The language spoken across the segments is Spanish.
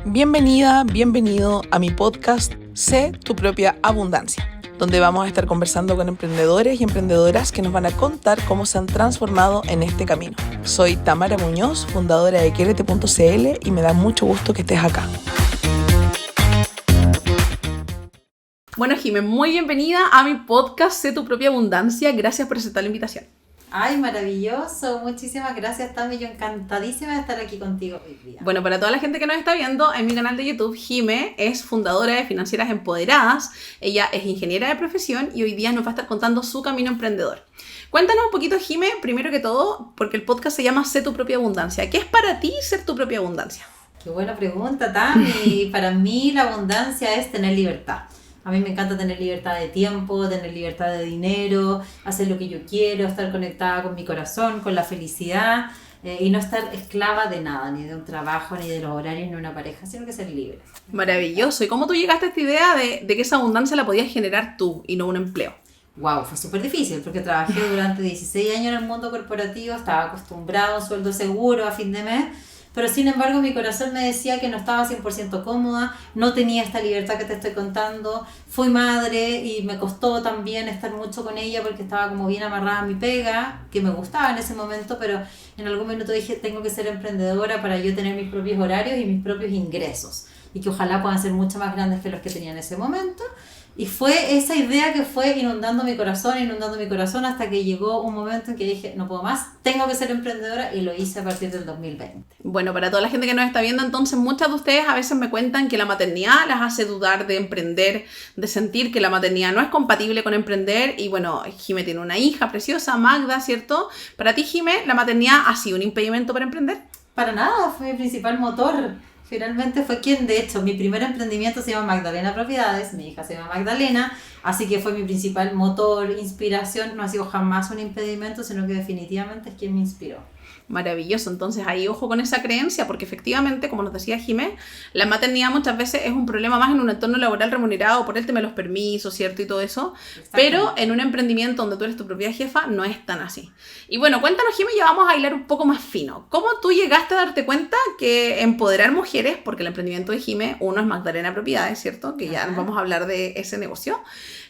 Bienvenida, bienvenido a mi podcast Sé tu propia abundancia, donde vamos a estar conversando con emprendedores y emprendedoras que nos van a contar cómo se han transformado en este camino. Soy Tamara Muñoz, fundadora de Quierete.cl y me da mucho gusto que estés acá. Bueno, Jimé, muy bienvenida a mi podcast Sé tu propia abundancia. Gracias por aceptar la invitación. Ay, maravilloso. Muchísimas gracias, Tami. Yo encantadísima de estar aquí contigo hoy día. Bueno, para toda la gente que nos está viendo en mi canal de YouTube, Jimé es fundadora de Financieras Empoderadas. Ella es ingeniera de profesión y hoy día nos va a estar contando su camino emprendedor. Cuéntanos un poquito, Jimé, primero que todo, porque el podcast se llama Sé tu propia abundancia. ¿Qué es para ti ser tu propia abundancia? Qué buena pregunta, Tami. Para mí la abundancia es tener libertad. A mí me encanta tener libertad de tiempo, tener libertad de dinero, hacer lo que yo quiero, estar conectada con mi corazón, con la felicidad y no estar esclava de nada, ni de un trabajo, ni de los horarios, ni de una pareja, sino que ser libre. Maravilloso. ¿Y cómo tú llegaste a esta idea de que esa abundancia la podías generar tú y no un empleo? Wow, fue súper difícil porque trabajé durante 16 años en el mundo corporativo, estaba acostumbrado a un sueldo seguro a fin de mes. Pero sin embargo mi corazón me decía que no estaba 100% cómoda, no tenía esta libertad que te estoy contando, fui madre y me costó también estar mucho con ella porque estaba como bien amarrada a mi pega, que me gustaba en ese momento, pero en algún minuto dije tengo que ser emprendedora para yo tener mis propios horarios y mis propios ingresos y que ojalá puedan ser mucho más grandes que los que tenía en ese momento. Y fue esa idea que fue inundando mi corazón hasta que llegó un momento en que dije, no puedo más, tengo que ser emprendedora y lo hice a partir del 2020. Bueno, para toda la gente que nos está viendo, entonces muchas de ustedes a veces me cuentan que la maternidad las hace dudar de emprender, de sentir que la maternidad no es compatible con emprender y bueno, Jimé tiene una hija preciosa, Magda, ¿cierto? Para ti, Jimé, ¿la maternidad ha sido un impedimento para emprender? Para nada, fue mi principal motor. Finalmente fue quien, de hecho, mi primer emprendimiento se llama Magdalena Propiedades, mi hija se llama Magdalena, así que fue mi principal motor, inspiración, no ha sido jamás un impedimento, sino que definitivamente es quien me inspiró. Maravilloso, entonces ahí ojo con esa creencia, porque efectivamente, como nos decía Jimé, la maternidad muchas veces es un problema más en un entorno laboral remunerado por el tema de los permisos, ¿cierto? Y todo eso, pero en un emprendimiento donde tú eres tu propia jefa, no es tan así. Y bueno, cuéntanos, Jimé, ya vamos a hilar un poco más fino. ¿Cómo tú llegaste a darte cuenta que empoderar mujeres, porque el emprendimiento de Jimé, uno es Magdalena Propiedades, ¿cierto? Que ya nos vamos a hablar de ese negocio,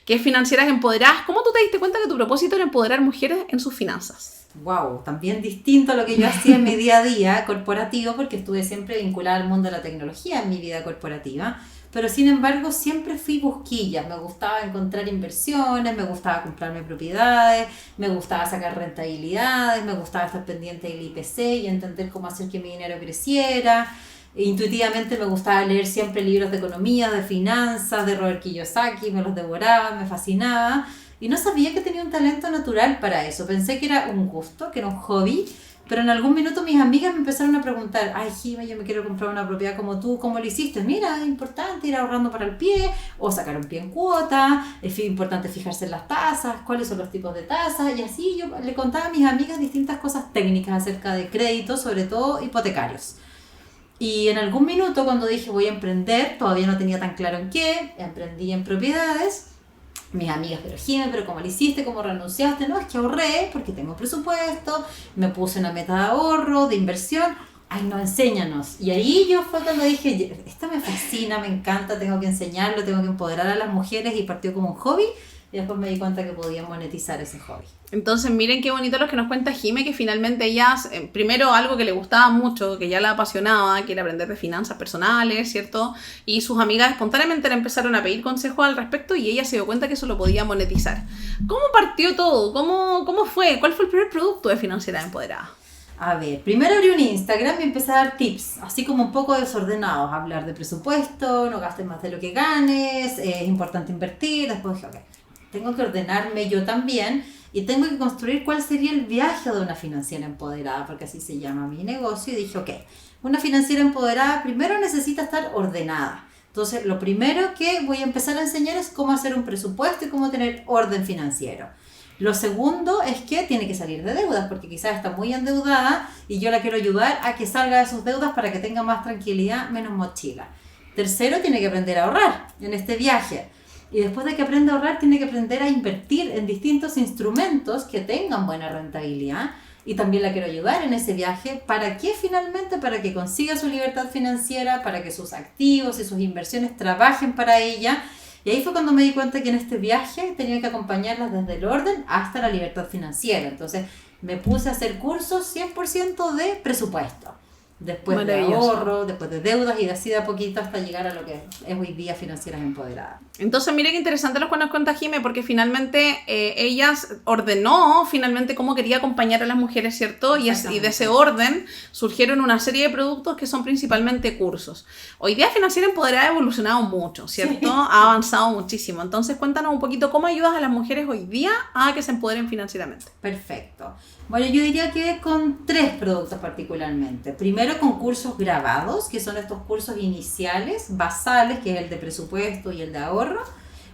que es Financieras Empoderadas. ¿Cómo tú te diste cuenta que tu propósito era empoderar mujeres en sus finanzas? Wow, también distinto a lo que yo hacía en mi día a día corporativo, porque estuve siempre vinculada al mundo de la tecnología en mi vida corporativa, pero sin embargo siempre fui busquilla, me gustaba encontrar inversiones, me gustaba comprarme propiedades, me gustaba sacar rentabilidades, me gustaba estar pendiente del IPC y entender cómo hacer que mi dinero creciera. Intuitivamente me gustaba leer siempre libros de economía, de finanzas, de Robert Kiyosaki, me los devoraba, me fascinaba. Y no sabía que tenía un talento natural para eso. Pensé que era un gusto, que era un hobby. Pero en algún minuto mis amigas me empezaron a preguntar, ay, Jimé, yo me quiero comprar una propiedad como tú, ¿cómo lo hiciste? Mira, es importante ir ahorrando para el pie, o sacar un pie en cuota, es importante fijarse en las tasas, cuáles son los tipos de tasas, y así yo le contaba a mis amigas distintas cosas técnicas acerca de créditos, sobre todo hipotecarios. Y en algún minuto cuando dije voy a emprender, todavía no tenía tan claro en qué, emprendí en propiedades. Mis amigas, pero Jimé, pero ¿cómo lo hiciste? ¿Cómo renunciaste? No, es que ahorré porque tengo presupuesto, me puse una meta de ahorro, de inversión. Ay, no, enséñanos. Y ahí yo fue cuando dije, esto me fascina, me encanta, tengo que enseñarlo, tengo que empoderar a las mujeres y partió como un hobby. Y después me di cuenta que podía monetizar ese hobby. Entonces miren qué bonito lo que nos cuenta Jimé, que finalmente ellas, primero algo que le gustaba mucho, que ya la apasionaba, que era aprender de finanzas personales, ¿cierto? Y sus amigas espontáneamente le empezaron a pedir consejos al respecto y ella se dio cuenta que eso lo podía monetizar. ¿Cómo partió todo? ¿Cómo fue? ¿Cuál fue el primer producto de Financiera Empoderada? A ver, primero abrí un Instagram y empecé a dar tips, así como un poco desordenados, hablar de presupuesto, no gastes más de lo que ganes, es importante invertir. Después dije, ok, tengo que ordenarme yo también y tengo que construir cuál sería el viaje de una financiera empoderada, porque así se llama mi negocio. Y dije, ok, una financiera empoderada primero necesita estar ordenada. Entonces, lo primero que voy a empezar a enseñar es cómo hacer un presupuesto y cómo tener orden financiero. Lo segundo es que tiene que salir de deudas, porque quizás está muy endeudada y yo la quiero ayudar a que salga de sus deudas para que tenga más tranquilidad, menos mochila. Tercero, tiene que aprender a ahorrar en este viaje. Y después de que aprenda a ahorrar, tiene que aprender a invertir en distintos instrumentos que tengan buena rentabilidad y también la quiero ayudar en ese viaje. ¿Para qué finalmente? Para que consiga su libertad financiera, para que sus activos y sus inversiones trabajen para ella. Y ahí fue cuando me di cuenta que en este viaje tenía que acompañarlas desde el orden hasta la libertad financiera. Entonces me puse a hacer cursos 100% de presupuesto. Después de ahorro, después de deudas y de así de a poquito hasta llegar a lo que es hoy día Financieras Empoderadas. Entonces, mire qué interesante lo que nos cuenta Jime, porque finalmente ella ordenó finalmente cómo quería acompañar a las mujeres, ¿cierto? Y de ese orden surgieron una serie de productos que son principalmente cursos. Hoy día Financiera Empoderada ha evolucionado mucho, ¿cierto? Sí. Ha avanzado muchísimo. Entonces, cuéntanos un poquito cómo ayudas a las mujeres hoy día a que se empoderen financieramente. Perfecto. Bueno, yo diría que con 3 productos particularmente. Primero con cursos grabados, que son estos cursos iniciales, basales, que es el de presupuesto y el de ahorro.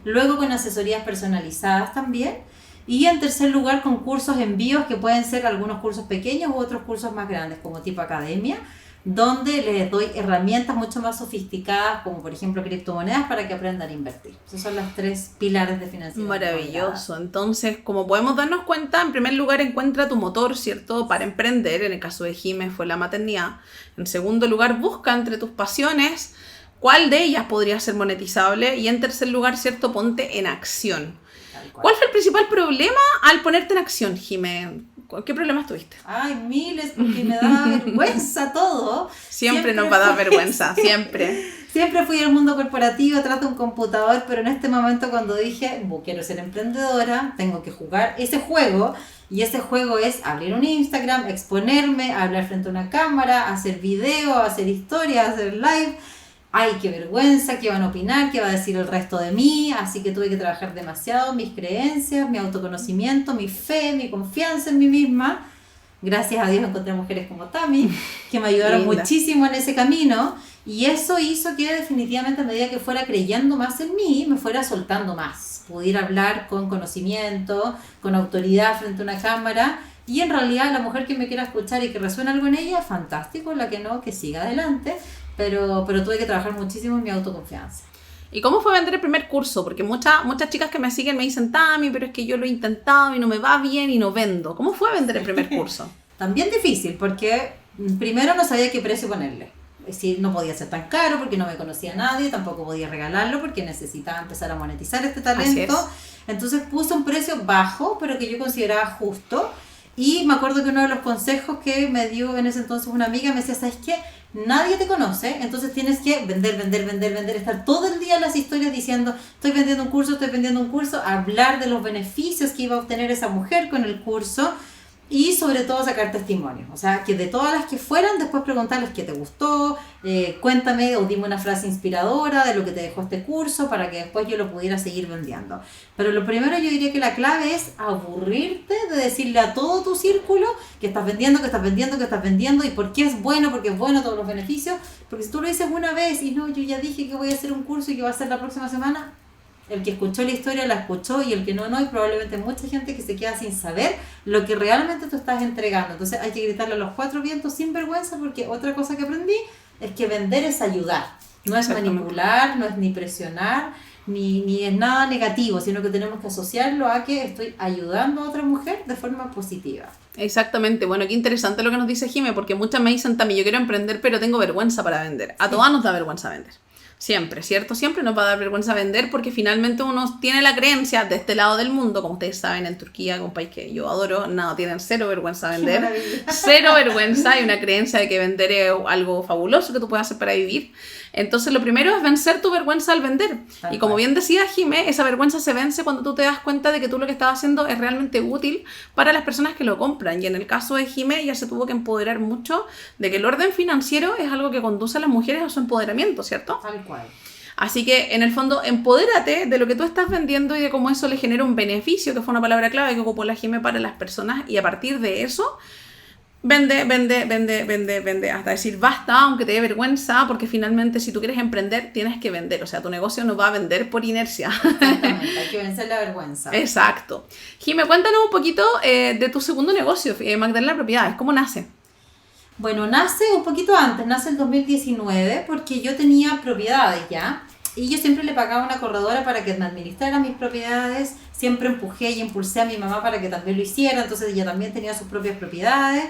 Luego con asesorías personalizadas también. Y en tercer lugar con cursos envíos, que pueden ser algunos cursos pequeños u otros cursos más grandes, como tipo academia, donde les doy herramientas mucho más sofisticadas, como por ejemplo criptomonedas, para que aprendan a invertir. Esos son los 3 pilares de financiación. Maravilloso. Entonces, como podemos darnos cuenta, en primer lugar encuentra tu motor, ¿cierto?, para emprender. En el caso de Jime fue la maternidad. En segundo lugar, busca entre tus pasiones cuál de ellas podría ser monetizable. Y en tercer lugar, ¿cierto?, ponte en acción. ¿Cuál fue el principal problema al ponerte en acción, Jime? ¿Qué problemas tuviste? Ay, miles, porque me da vergüenza todo. Siempre nos va a dar vergüenza, siempre. Siempre fui al mundo corporativo, tras de un computador, pero en este momento cuando dije, quiero ser emprendedora, tengo que jugar ese juego, y ese juego es abrir un Instagram, exponerme, hablar frente a una cámara, hacer video, hacer historias, hacer live. Ay, qué vergüenza, qué van a opinar, qué va a decir el resto de mí, así que tuve que trabajar demasiado mis creencias, mi autoconocimiento, mi fe, mi confianza en mí misma. Gracias a Dios encontré mujeres como Tami, que me ayudaron muchísimo en ese camino, y eso hizo que definitivamente a medida que fuera creyendo más en mí, me fuera soltando más, pudiera hablar con conocimiento, con autoridad frente a una cámara. Y en realidad la mujer que me quiera escuchar y que resuene algo en ella, fantástico, la que no, que siga adelante. Pero tuve que trabajar muchísimo en mi autoconfianza. ¿Y cómo fue vender el primer curso? Porque muchas chicas que me siguen me dicen, Tami, pero es que yo lo he intentado y no me va bien y no vendo. ¿Cómo fue vender el primer curso? También difícil, porque primero no sabía qué precio ponerle. Es decir, no podía ser tan caro porque no me conocía a nadie, tampoco podía regalarlo porque necesitaba empezar a monetizar este talento. Entonces puse un precio bajo, pero que yo consideraba justo. Y me acuerdo que uno de los consejos que me dio en ese entonces una amiga me decía, ¿sabes qué? Nadie te conoce, entonces tienes que vender, estar todo el día en las historias diciendo, estoy vendiendo un curso, hablar de los beneficios que iba a obtener esa mujer con el curso y sobre todo sacar testimonios. O sea, que de todas las que fueran, después preguntarles qué te gustó, cuéntame o dime una frase inspiradora de lo que te dejó este curso para que después yo lo pudiera seguir vendiendo. Pero lo primero yo diría que la clave es aburrirte de decirle a todo tu círculo que estás vendiendo y por qué es bueno, porque es bueno todos los beneficios. Porque si tú lo dices una vez y no, yo ya dije que voy a hacer un curso y que va a ser la próxima semana, el que escuchó la historia la escuchó y el que no, y probablemente mucha gente que se queda sin saber lo que realmente tú estás entregando. Entonces hay que gritarle a los 4 vientos sin vergüenza, porque otra cosa que aprendí es que vender es ayudar. No es manipular, no es ni presionar, ni es nada negativo, sino que tenemos que asociarlo a que estoy ayudando a otra mujer de forma positiva. Exactamente. Bueno, qué interesante lo que nos dice Jime, porque muchas me dicen, Tami, yo quiero emprender, pero tengo vergüenza para vender. A todas nos da vergüenza vender. Siempre, ¿cierto? Siempre nos va a dar vergüenza vender porque finalmente uno tiene la creencia de este lado del mundo, como ustedes saben, en Turquía, un país que yo adoro, no, tienen 0 vergüenza vender, 0 vergüenza y una creencia de que vender es algo fabuloso que tú puedes hacer para vivir. Entonces lo primero es vencer tu vergüenza al vender. Y como bien decía Jime, esa vergüenza se vence cuando tú te das cuenta de que tú lo que estás haciendo es realmente útil para las personas que lo compran. Y en el caso de Jime, ella se tuvo que empoderar mucho de que el orden financiero es algo que conduce a las mujeres a su empoderamiento, ¿cierto? Tal cual. Así que, en el fondo, empodérate de lo que tú estás vendiendo y de cómo eso le genera un beneficio, que fue una palabra clave que ocupó la Jime para las personas, y a partir de eso, vende, hasta decir basta, aunque te dé vergüenza, porque finalmente si tú quieres emprender, tienes que vender. O sea, tu negocio no va a vender por inercia. Exactamente, hay que vencer la vergüenza. Exacto. Jime, cuéntanos un poquito de tu segundo negocio, Magdalena Propiedades. ¿Cómo nace? Bueno, nace un poquito antes, nace el 2019, porque yo tenía propiedades ya. Y yo siempre le pagaba una corredora para que me administrara mis propiedades, siempre empujé y impulsé a mi mamá para que también lo hiciera, entonces ella también tenía sus propias propiedades.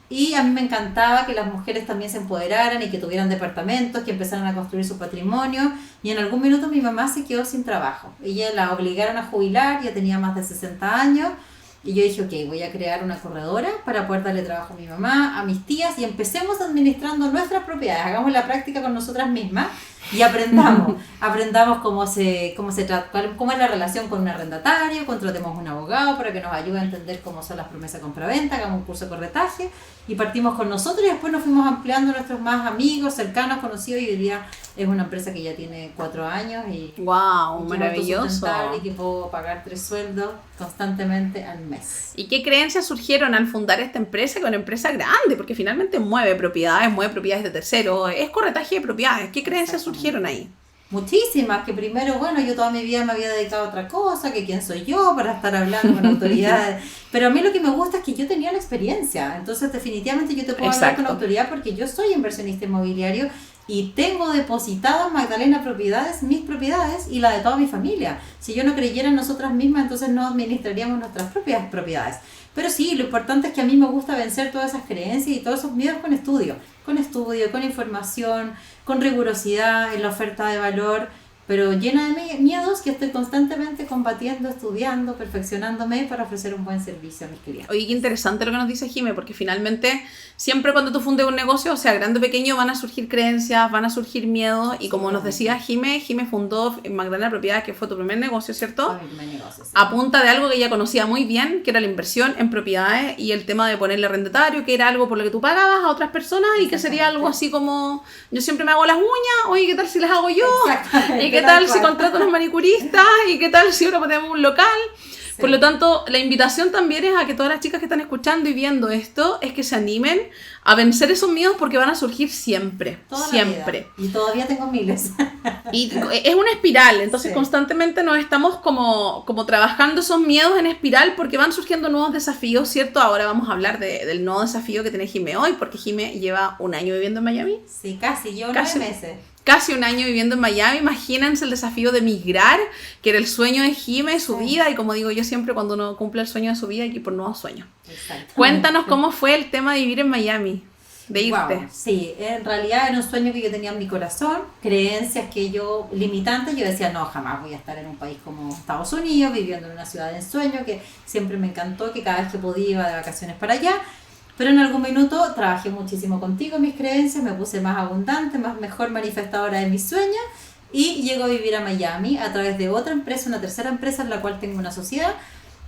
Y a mí me encantaba que las mujeres también se empoderaran y que tuvieran departamentos, que empezaran a construir su patrimonio. Y en algún minuto mi mamá se quedó sin trabajo. Ella la obligaron a jubilar, ya tenía más de 60 años. Y yo dije, ok, voy a crear una corredora para poder darle trabajo a mi mamá, a mis tías, y empecemos administrando nuestras propiedades. Hagamos la práctica con nosotras mismas y aprendamos cómo es la relación con un arrendatario, contratemos un abogado para que nos ayude a entender cómo son las promesas de compra-venta, hagamos un curso de corretaje, y partimos con nosotros y después nos fuimos ampliando a nuestros más amigos, cercanos, conocidos, y hoy día es una empresa que ya tiene 4 años y ¡wow! y Maravilloso. y que puedo pagar 3 sueldos constantemente al mes. ¿Y qué creencias surgieron al fundar esta empresa, que es una empresa grande? Porque finalmente mueve propiedades de terceros, es corretaje de propiedades. ¿Qué creencias surgieron ahí? Muchísimas, que primero, bueno, yo toda mi vida me había dedicado a otra cosa, que quién soy yo para estar hablando con autoridades, pero a mí lo que me gusta es que yo tenía la experiencia, entonces definitivamente yo te puedo hablar con autoridad porque yo soy inversionista inmobiliario y tengo depositado en Magdalena Propiedades, mis propiedades y la de toda mi familia. Si yo no creyera en nosotras mismas, entonces no administraríamos nuestras propias propiedades. Pero sí, lo importante es que a mí me gusta vencer todas esas creencias y todos esos miedos con estudio, con información, con rigurosidad en la oferta de valor, pero llena de miedos que estoy constantemente combatiendo, estudiando, perfeccionándome para ofrecer un buen servicio a mis clientes. Oye, qué interesante lo que nos dice Jime, porque finalmente siempre cuando tú fundes un negocio, o sea, grande o pequeño, van a surgir creencias, van a surgir miedos, y como nos decía Jime fundó Magdalena Propiedades, que fue tu primer negocio, ¿cierto? Mi primer negocio, sí. A punta de algo que ella conocía muy bien, que era la inversión en propiedades y el tema de ponerle arrendatario, que era algo por lo que tú pagabas a otras personas y que sería algo así como, yo siempre me hago las uñas, oye, ¿qué tal si las hago yo? ¿Y qué tal si contrato a unos manicuristas? ¿Y qué tal si ahora ponemos un local? Sí. Por lo tanto, la invitación también es a que todas las chicas que están escuchando y viendo esto, es que se animen a vencer esos miedos porque van a surgir siempre. Toda siempre. Y todavía tengo miles. Y es una espiral, entonces constantemente nos estamos como trabajando esos miedos en espiral porque van surgiendo nuevos desafíos, ¿cierto? Ahora vamos a hablar del nuevo desafío que tiene Jime hoy, porque Jime lleva 1 año viviendo en Miami. Sí, casi, yo 9 meses. Casi 1 año viviendo en Miami. Imagínense el desafío de migrar, que era el sueño de Jime, su vida, y como digo yo siempre, cuando uno cumple el sueño de su vida hay que ir por nuevos sueños. Cuéntanos cómo fue el tema de vivir en Miami, de irte. Wow, sí, en realidad era un sueño que yo tenía en mi corazón, creencias limitantes, yo decía, no, jamás voy a estar en un país como Estados Unidos, viviendo en una ciudad de ensueño, que siempre me encantó, que cada vez que podía iba de vacaciones para allá. Pero en algún minuto trabajé muchísimo contigo mis creencias, me puse más abundante, mejor manifestadora de mis sueños, y llego a vivir a Miami a través de otra empresa, una tercera empresa en la cual tengo una sociedad,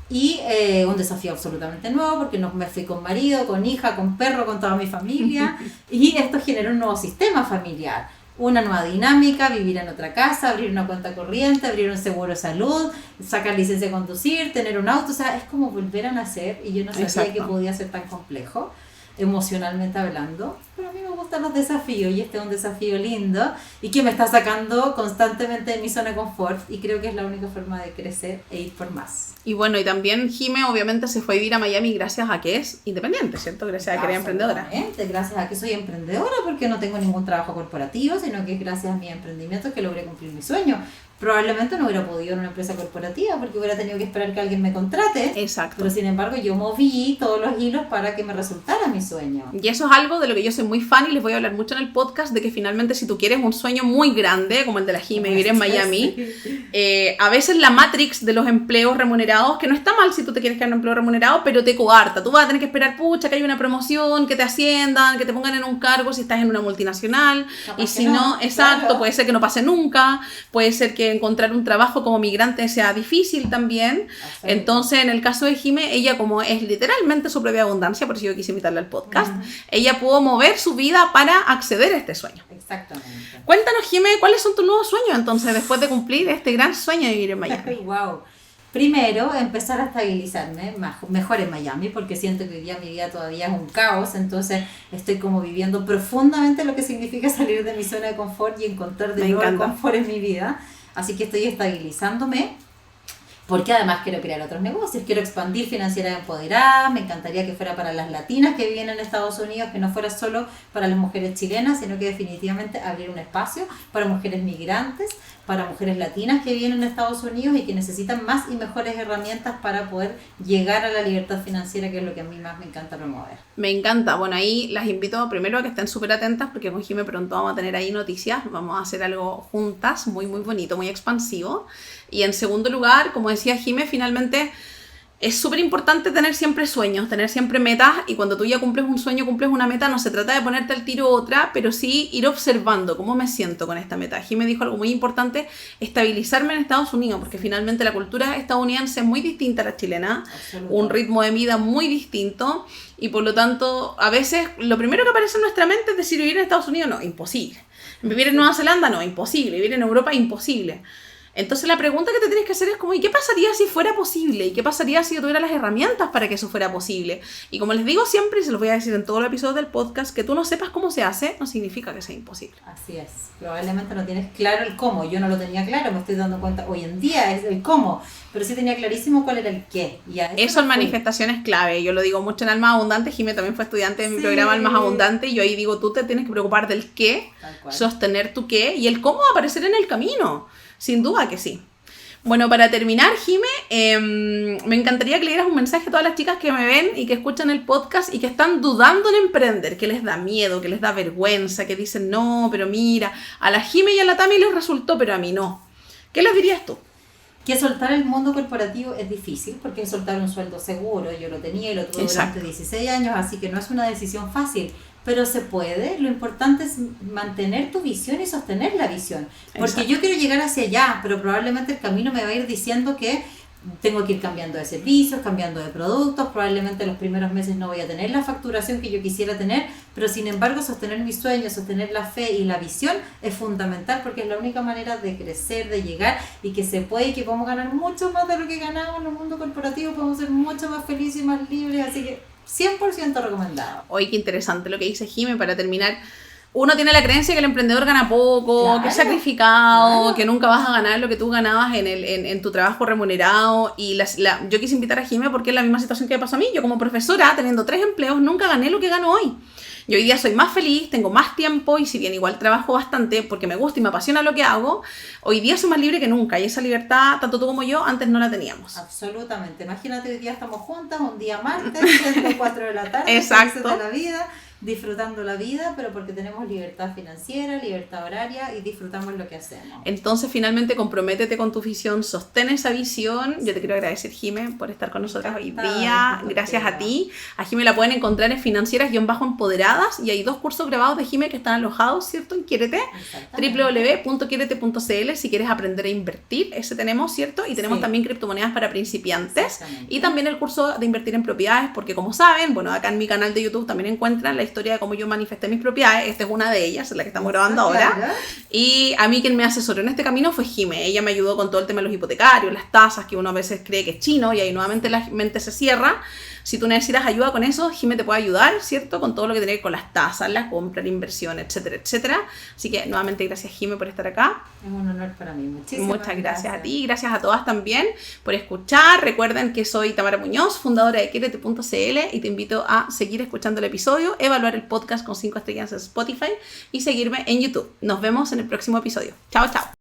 y un desafío absolutamente nuevo porque me fui con marido, con hija, con perro, con toda mi familia, y esto generó un nuevo sistema familiar. Una nueva dinámica, vivir en otra casa, abrir una cuenta corriente, abrir un seguro de salud, sacar licencia de conducir, tener un auto, o sea, es como volver a nacer y yo no sabía que podía ser tan complejo, emocionalmente hablando, pero a mí me gustan los desafíos y este es un desafío lindo y que me está sacando constantemente de mi zona de confort y creo que es la única forma de crecer e ir por más. Y bueno, y también Jime obviamente se fue a vivir a Miami gracias a que es independiente, ¿cierto? Gracias a que era emprendedora. Gracias a que soy emprendedora porque no tengo ningún trabajo corporativo, sino que es gracias a mis emprendimientos que logré cumplir mi sueño. Probablemente no hubiera podido en una empresa corporativa porque hubiera tenido que esperar que alguien me contrate. Exacto. Pero sin embargo yo moví todos los hilos para que me resultara mi sueño. Y eso es algo de lo que yo soy muy fan y les voy a hablar mucho en el podcast, de que finalmente si tú quieres un sueño muy grande, como el de la Jime, vivir en Miami, a veces la matrix de los empleos remunerados, que no está mal si tú te quieres quedar en un empleo remunerado, pero te coarta. Tú vas a tener que esperar, pucha, que haya una promoción, que te asciendan, que te pongan en un cargo si estás en una multinacional. Capaz y si no, exacto, claro. Puede ser que no pase nunca, puede ser que encontrar un trabajo como migrante sea difícil también. Entonces, en el caso de Jime, ella como es literalmente su propia abundancia, por eso yo quise invitarla al podcast, ella pudo mover su vida para acceder a este sueño. Exactamente. Cuéntanos, Jime, ¿cuáles son tus nuevos sueños entonces, después de cumplir este gran sueño de vivir en Miami? Wow. Primero, empezar a estabilizarme mejor en Miami, porque siento que hoy día mi vida todavía es un caos, entonces estoy como viviendo profundamente lo que significa salir de mi zona de confort y encontrar de nuevo el confort en mi vida. Así que estoy estabilizándome. porque además quiero crear otros negocios, quiero expandir Financiera Empoderada, me encantaría que fuera para las latinas que viven en Estados Unidos, que no fuera solo para las mujeres chilenas, sino que definitivamente abrir un espacio para mujeres migrantes, para mujeres latinas que viven en Estados Unidos y que necesitan más y mejores herramientas para poder llegar a la libertad financiera, que es lo que a mí más me encanta promover. Me encanta. Bueno, ahí las invito primero a que estén súper atentas porque con Jime pronto vamos a tener ahí noticias. Vamos a hacer algo juntas, muy, muy bonito, muy expansivo. Y en segundo lugar, como decía Jime, finalmente es súper importante tener siempre sueños, tener siempre metas, y cuando tú ya cumples un sueño, cumples una meta, no se trata de ponerte al tiro otra, pero sí ir observando cómo me siento con esta meta. Jime dijo algo muy importante, estabilizarme en Estados Unidos, porque finalmente la cultura estadounidense es muy distinta a la chilena, un ritmo de vida muy distinto, y por lo tanto, a veces lo primero que aparece en nuestra mente es decir, vivir en Estados Unidos, no, imposible. Vivir en Nueva Zelanda, no, imposible. Vivir en Europa, imposible. Entonces la pregunta que te tienes que hacer es como, ¿y qué pasaría si fuera posible? ¿Y qué pasaría si yo tuviera las herramientas para que eso fuera posible? Y como les digo siempre, y se los voy a decir en todos los episodios del podcast, que tú no sepas cómo se hace, no significa que sea imposible. Así es. Probablemente no tienes claro el cómo. Yo no lo tenía claro, me estoy dando cuenta hoy en día es el cómo, pero sí tenía clarísimo cuál era el qué. Y eso en manifestaciones clave. Yo lo digo mucho en Almas Abundantes. Jime también fue estudiante de mi programa Almas Abundantes, y yo ahí digo, tú te tienes que preocupar del qué, sostener tu qué, y el cómo va a aparecer en el camino. Sin duda que sí. Bueno, para terminar, Jime, me encantaría que le dieras un mensaje a todas las chicas que me ven y que escuchan el podcast y que están dudando en emprender, que les da miedo, que les da vergüenza, que dicen, no, pero mira, a la Jime y a la Tami les resultó, pero a mí no. ¿Qué les dirías tú? Que soltar el mundo corporativo es difícil, porque es soltar un sueldo seguro. Yo lo tenía y lo tuve durante 16 años, así que no es una decisión fácil. Pero se puede, lo importante es mantener tu visión y sostener la visión. Porque yo quiero llegar hacia allá, pero probablemente el camino me va a ir diciendo que tengo que ir cambiando de servicios, cambiando de productos, probablemente los primeros meses no voy a tener la facturación que yo quisiera tener, pero sin embargo sostener mis sueños, sostener la fe y la visión es fundamental, porque es la única manera de crecer, de llegar, y que se puede, y que podemos ganar mucho más de lo que ganamos en el mundo corporativo, podemos ser mucho más felices y más libres, así que 100% recomendado. Oye, qué interesante lo que dice Jime. Para terminar, uno tiene la creencia que el emprendedor gana poco, claro, que es sacrificado, claro, que nunca vas a ganar lo que tú ganabas en tu trabajo remunerado. Y yo quise invitar a Jime porque es la misma situación que me pasó a mí. Yo como profesora, teniendo 3 empleos, nunca gané lo que gano hoy. Yo hoy día soy más feliz, tengo más tiempo, y si bien igual trabajo bastante porque me gusta y me apasiona lo que hago, hoy día soy más libre que nunca, y esa libertad, tanto tú como yo, antes no la teníamos. Absolutamente. Imagínate, hoy día estamos juntas, un día martes, 4 de la tarde, exacto, de la vida, disfrutando la vida, pero porque tenemos libertad financiera, libertad horaria, y disfrutamos lo que hacemos. Entonces, finalmente, comprométete con tu visión, sostén esa visión. Yo te quiero agradecer, Jime, por estar con nosotras hoy día. Gracias a ti. A Jime la pueden encontrar en Financieras-Empoderadas, y hay 2 cursos grabados de Jime que están alojados, ¿cierto? En Quiérete, www.quiérete.cl, si quieres aprender a invertir, ese tenemos, ¿cierto? Y tenemos también criptomonedas para principiantes, y también el curso de invertir en propiedades, porque como saben, bueno, acá en mi canal de YouTube también encuentran la historia de cómo yo manifesté mis propiedades. Esta es una de ellas, la que estamos grabando ahora. Y a mí quien me asesoró en este camino fue Jime. Ella me ayudó con todo el tema de los hipotecarios, las tasas, que uno a veces cree que es chino, y ahí nuevamente la mente se cierra. Si tú necesitas ayuda con eso, Jime te puede ayudar, ¿cierto? Con todo lo que tiene que ver con las tasas, la compra, la inversión, etcétera, etcétera. Así que nuevamente gracias, Jime, por estar acá. Es un honor para mí. Muchas gracias a ti, gracias a todas también por escuchar. Recuerden que soy Tamara Muñoz, fundadora de Quiérete.cl, y te invito a seguir escuchando el episodio, evaluar el podcast con 5 estrellas en Spotify y seguirme en YouTube. Nos vemos en el próximo episodio. Chao, chao.